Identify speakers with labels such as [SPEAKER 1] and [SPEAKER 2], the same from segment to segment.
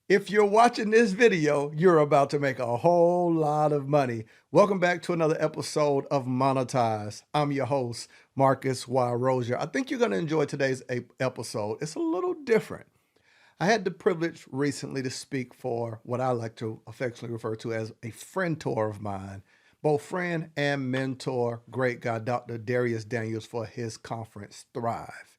[SPEAKER 1] If you're watching this video, you're about to make a whole lot of money. Welcome back to another episode of Monetize. I'm your host, Marcus Y. Rozier. I think you're going to enjoy today's episode. It's a little different. I had the privilege recently to speak for what I like to affectionately refer to as a friend-tor of mine, both friend and mentor, great guy, Dr. Darius Daniels, for his conference, Thrive.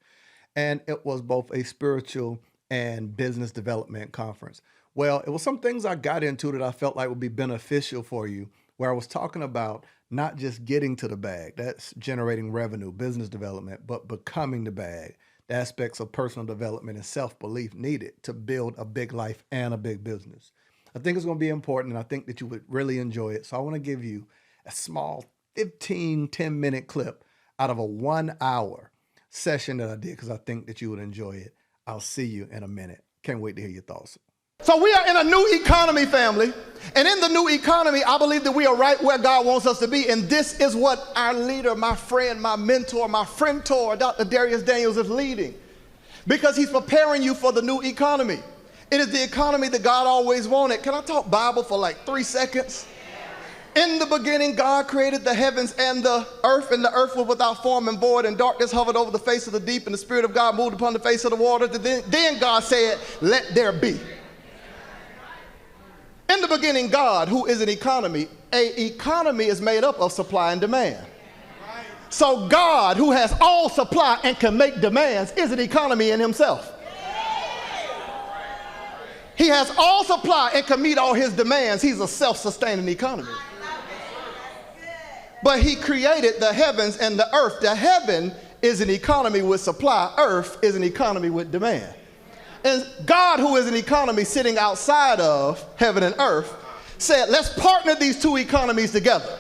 [SPEAKER 1] And it was both a spiritual and business development conference. Well, it was some things I got into that I felt like would be beneficial for you, where I was talking about not just getting to the bag, that's generating revenue, business development, but becoming the bag, the aspects of personal development and self-belief needed to build a big life and a big business. I think it's going to be important, and I think that you would really enjoy it. So I want to give you a small 10-minute clip out of a 1-hour session that I did because I think that you would enjoy it. I'll see you in a minute. Can't wait to hear your thoughts.
[SPEAKER 2] So we are in a new economy, family. And in the new economy, I believe that we are right where God wants us to be. And this is what our leader, my friend, my mentor, my friend-tor, Dr. Darius Daniels is leading. Because he's preparing you for the new economy. It is the economy that God always wanted. Can I talk Bible for like 3 seconds? In the beginning, God created the heavens and the earth was without form and void, and darkness hovered over the face of the deep, and the Spirit of God moved upon the face of the waters. Then God said, let there be. In the beginning, God, who is an economy is made up of supply and demand. So God, who has all supply and can make demands, is an economy in himself. He has all supply and can meet all his demands. He's a self-sustaining economy. But he created the heavens and the earth. The heaven is an economy with supply. Earth is an economy with demand. And God, who is an economy sitting outside of heaven and earth, said, let's partner these two economies together.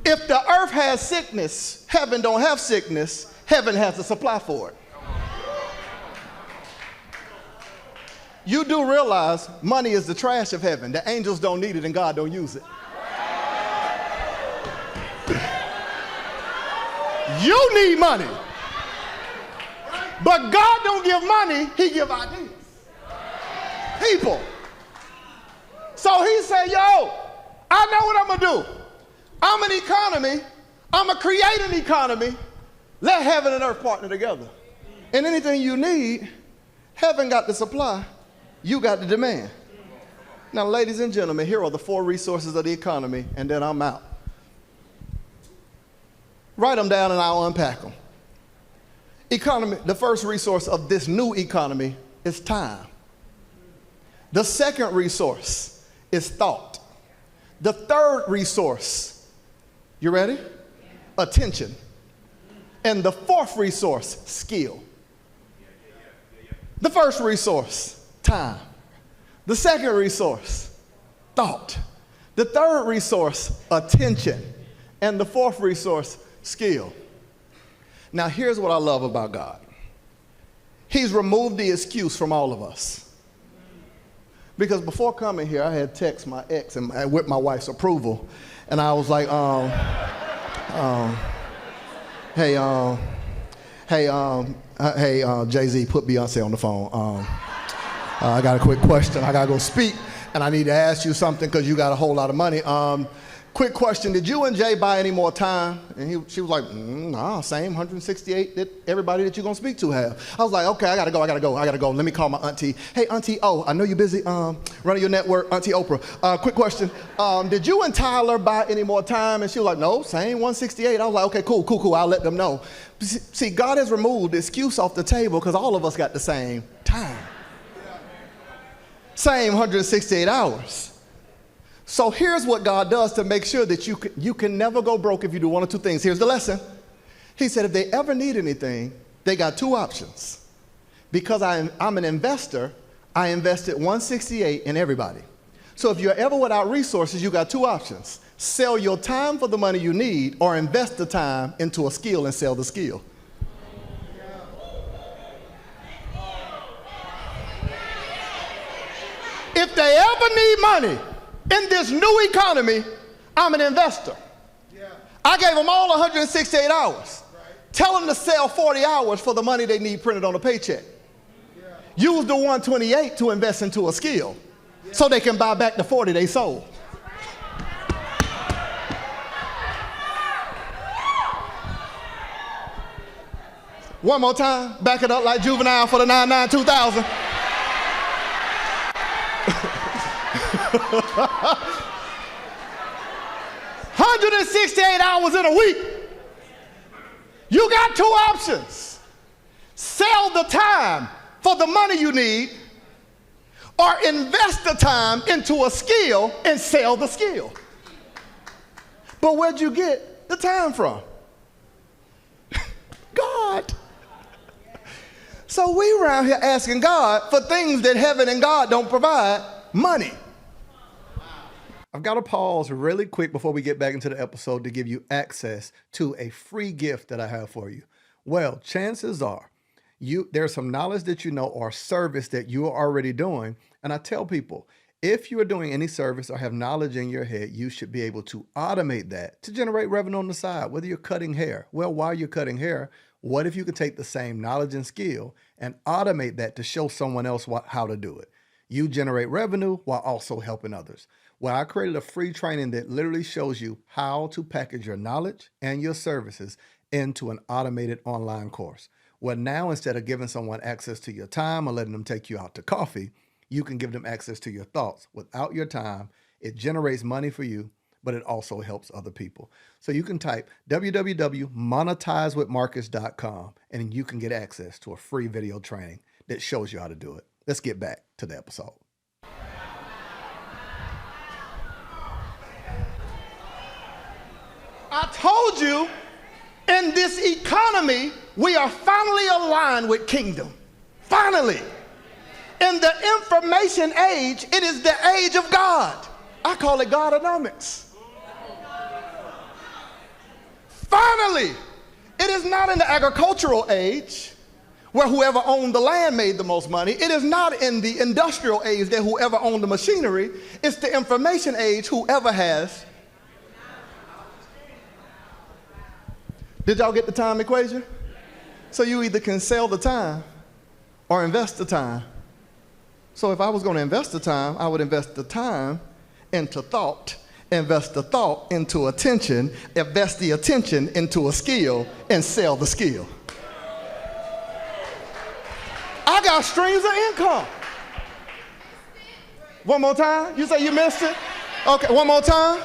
[SPEAKER 2] If the earth has sickness, heaven don't have sickness, heaven has the supply for it. You do realize money is the trash of heaven. The angels don't need it and God don't use it. You need money. But God don't give money, he give ideas. People. So he said, yo, I know what I'm going to do. I'm an economy. I'm going to create an economy. Let heaven and earth partner together. And anything you need, heaven got the supply. You got the demand. Now, ladies and gentlemen, here are the 4 resources of the economy, and then I'm out. Write them down and I'll unpack them. Economy, the first resource of this new economy is time. The second resource is thought. The third resource, you ready? Attention. And the fourth resource, skill. The first resource, time. The second resource, thought. The third resource, attention. And the fourth resource, skill. Now, here's what I love about God. He's removed the excuse from all of us. Because before coming here, I had text my ex and with my wife's approval. And I was like, hey, Jay-Z, put Beyonce on the phone. I got a quick question. I got to go speak, and I need to ask you something because you got a whole lot of money. Quick question, did you and Jay buy any more time? And she was like, nah, same 168 that everybody that you're going to speak to have. I was like, okay, I got to go. Let me call my auntie. Hey, Auntie O, I know you're busy running your network, Auntie Oprah. Quick question, did you and Tyler buy any more time? And she was like, no, same 168. I was like, okay, cool, I'll let them know. See, God has removed the excuse off the table because all of us got the same time. Same 168 hours. So here's what God does to make sure that you can never go broke if you do one of two things. Here's the lesson. He said if they ever need anything, they got 2 options. Because I'm an investor, I invested 168 in everybody. So if you're ever without resources, you got 2 options. Sell your time for the money you need or invest the time into a skill and sell the skill. If they ever need money, in this new economy, I'm an investor. I gave them all 168 hours. Tell them to sell 40 hours for the money they need printed on a paycheck. use the 128 to invest into a skill so they can buy back the 40 they sold. One more time, back it up like Juvenile for the 99-2000. 168 hours in a week. You got two options. Sell the time for the money you need, or invest the time into a skill and sell the skill. But where'd you get the time from? God. So we around here asking God for things that heaven and God don't provide, money.
[SPEAKER 1] I've got to pause really quick before we get back into the episode to give you access to a free gift that I have for you. Well, chances are there's some knowledge that you know or service that you are already doing. And I tell people, if you are doing any service or have knowledge in your head, you should be able to automate that to generate revenue on the side, whether you're cutting hair. Well, while you're cutting hair, what if you could take the same knowledge and skill and automate that to show someone else how to do it? You generate revenue while also helping others. Well, I created a free training that literally shows you how to package your knowledge and your services into an automated online course. Well, now instead of giving someone access to your time or letting them take you out to coffee, you can give them access to your thoughts. Without your time, it generates money for you, but it also helps other people. So you can type www.monetizewithmarcus.com and you can get access to a free video training that shows you how to do it. Let's get back to the episode.
[SPEAKER 2] I told you, in this economy, we are finally aligned with kingdom. Finally. In the information age, it is the age of God. I call it Godonomics. Finally, it is not in the agricultural age where whoever owned the land made the most money. It is not in the industrial age that whoever owned the machinery. It's the information age, whoever has. Did y'all get the time equation? So you either can sell the time or invest the time. So if I was going to invest the time, I would invest the time into thought, invest the thought into attention, invest the attention into a skill, and sell the skill. I got streams of income. One more time. You say you missed it? Okay, one more time.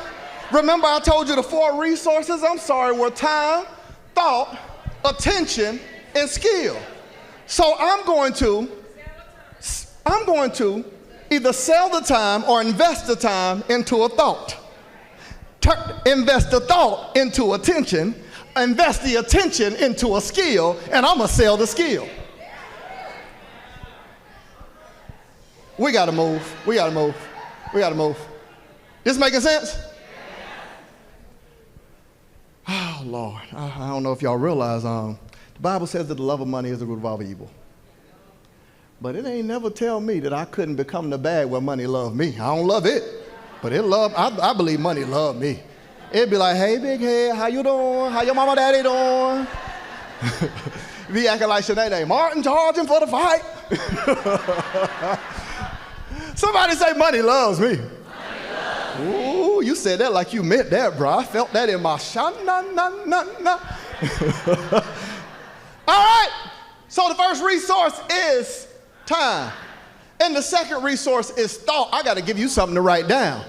[SPEAKER 2] Remember I told you the 4 resources, were time, thought, attention, and skill. So I'm going to either sell the time or invest the time into a thought. Invest the thought into attention, invest the attention into a skill, and I'm going to sell the skill. We got to move. This making sense? Oh, Lord. I don't know if y'all realize the Bible says that the love of money is the root of all evil. But it ain't never tell me that I couldn't become the bag where money loved me. I don't love it, but I believe money loved me. It'd be like, hey, big head, how you doing? How your mama daddy doing? Be acting like Sinead Martin charging for the fight. Somebody say money loves me. Ooh, you said that like you meant that, bro. I felt that in my sha-na-na-na-na. All right, so the first resource is time. And the second resource is thought. I got to give you something to write down.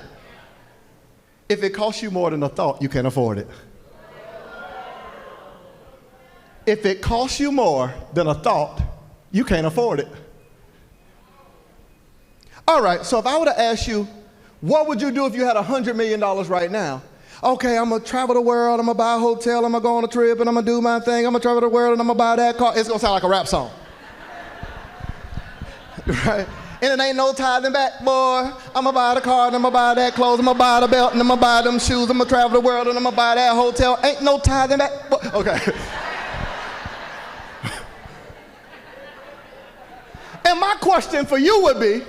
[SPEAKER 2] If it costs you more than a thought, you can't afford it. If it costs you more than a thought, you can't afford it. All right, so if I were to ask you, what would you do if you had $100 million right now? Okay, I'm going to travel the world, I'm going to buy a hotel, I'm going to go on a trip, and I'm going to do my thing, I'm going to travel the world, and I'm going to buy that car. It's going to sound like a rap song. Right? And it ain't no tithing back, boy. I'm going to buy the car, and I'm going to buy that clothes, I'm going to buy the belt, and I'm going to buy them shoes, I'm going to travel the world, and I'm going to buy that hotel. Ain't no tithing back, boy. Okay. And my question for you would be,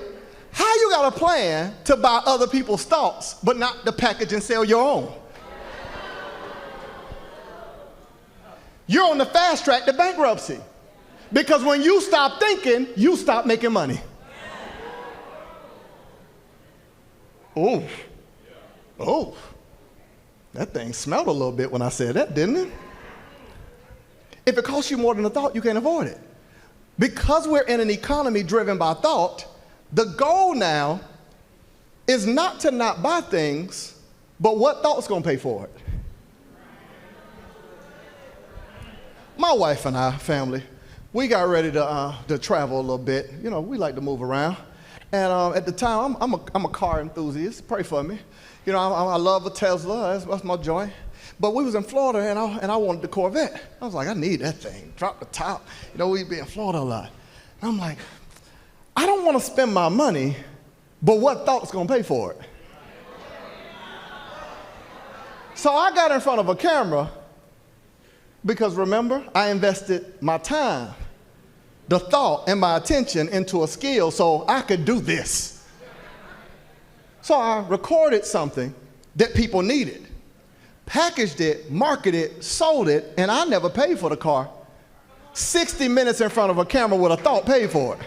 [SPEAKER 2] how you got a plan to buy other people's thoughts, but not to package and sell your own? You're on the fast track to bankruptcy Because when you stop thinking, you stop making money. Oh, oh, that thing smelled a little bit when I said that, didn't it? If it costs you more than a thought, you can't afford it. Because we're in an economy driven by thought, the goal now is not to not buy things, but what thought's gonna pay for it? My wife and I, family, we got ready to travel a little bit. You know, we like to move around. And at the time, I'm a car enthusiast. Pray for me. You know, I love a Tesla. That's my joint. But we was in Florida, and I wanted the Corvette. I was like, I need that thing. Drop the top. You know, we'd be in Florida a lot. And I'm like, I don't want to spend my money, but what thought's going to pay for it? So I got in front of a camera because, remember, I invested my time, the thought, and my attention into a skill so I could do this. So I recorded something that people needed, packaged it, marketed it, sold it, and I never paid for the car. 60 minutes in front of a camera with a thought paid for it.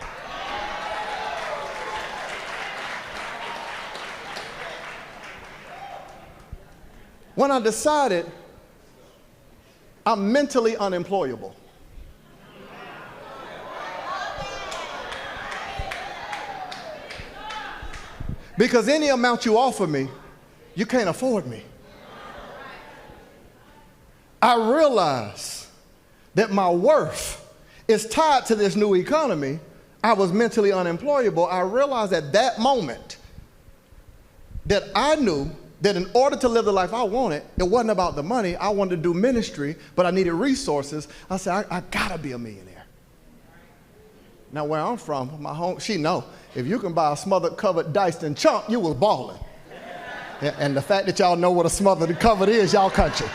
[SPEAKER 2] When I decided I'm mentally unemployable. Because any amount you offer me, you can't afford me. I realized that my worth is tied to this new economy. I was mentally unemployable. I realized at that moment that I knew that in order to live the life I wanted, it wasn't about the money. I wanted to do ministry, but I needed resources. I said, I gotta be a millionaire. Now, where I'm from, my home, she know, if you can buy a smothered, covered, diced, and chunk, you was balling. And the fact that y'all know what a smothered covered is, y'all country.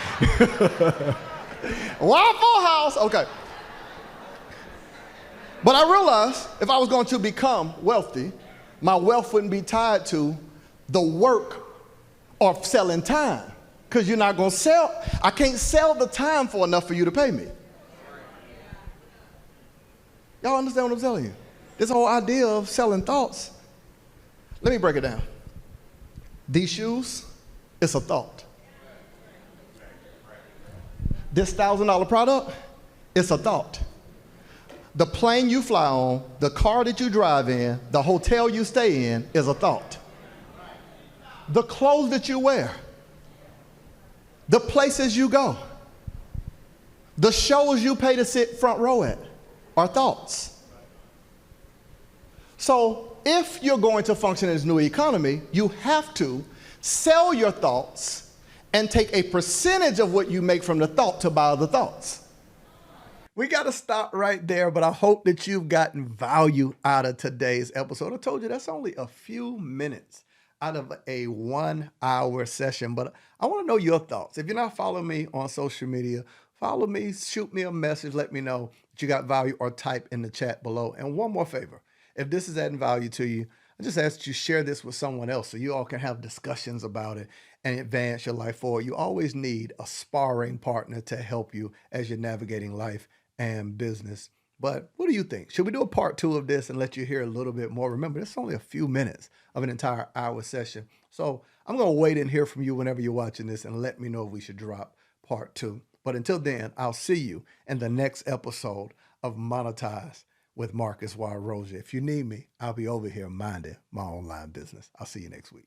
[SPEAKER 2] Waffle House, okay. But I realized if I was going to become wealthy, my wealth wouldn't be tied to the work or selling time. Because you're not going to sell, I can't sell the time for enough for you to pay me. Y'all understand what I'm telling you? This whole idea of selling thoughts, let me break it down. These shoes, it's a thought. This $1,000 product, it's a thought. The plane you fly on, the car that you drive in, the hotel you stay in is a thought. The clothes that you wear, the places you go, the shows you pay to sit front row at are thoughts. So if you're going to function in this new economy, you have to sell your thoughts and take a percentage of what you make from the thought to buy the thoughts.
[SPEAKER 1] We got to stop right there, but I hope that you've gotten value out of today's episode. I told you that's only a few minutes out of a 1-hour session, but I want to know your thoughts. If you're not following me on social media, follow me, shoot me a message, let me know that you got value, or type in the chat below. And one more favor, if this is adding value to you, I just ask that you share this with someone else so you all can have discussions about it and advance your life forward. You always need a sparring partner to help you as you're navigating life and business. But what do you think? Should we do a part 2 of this and let you hear a little bit more? Remember, it's only a few minutes of an entire hour session. So I'm going to wait and hear from you whenever you're watching this and let me know if we should drop part 2. But until then, I'll see you in the next episode of Monetize with Marcus Y. Rozier. If you need me, I'll be over here minding my online business. I'll see you next week.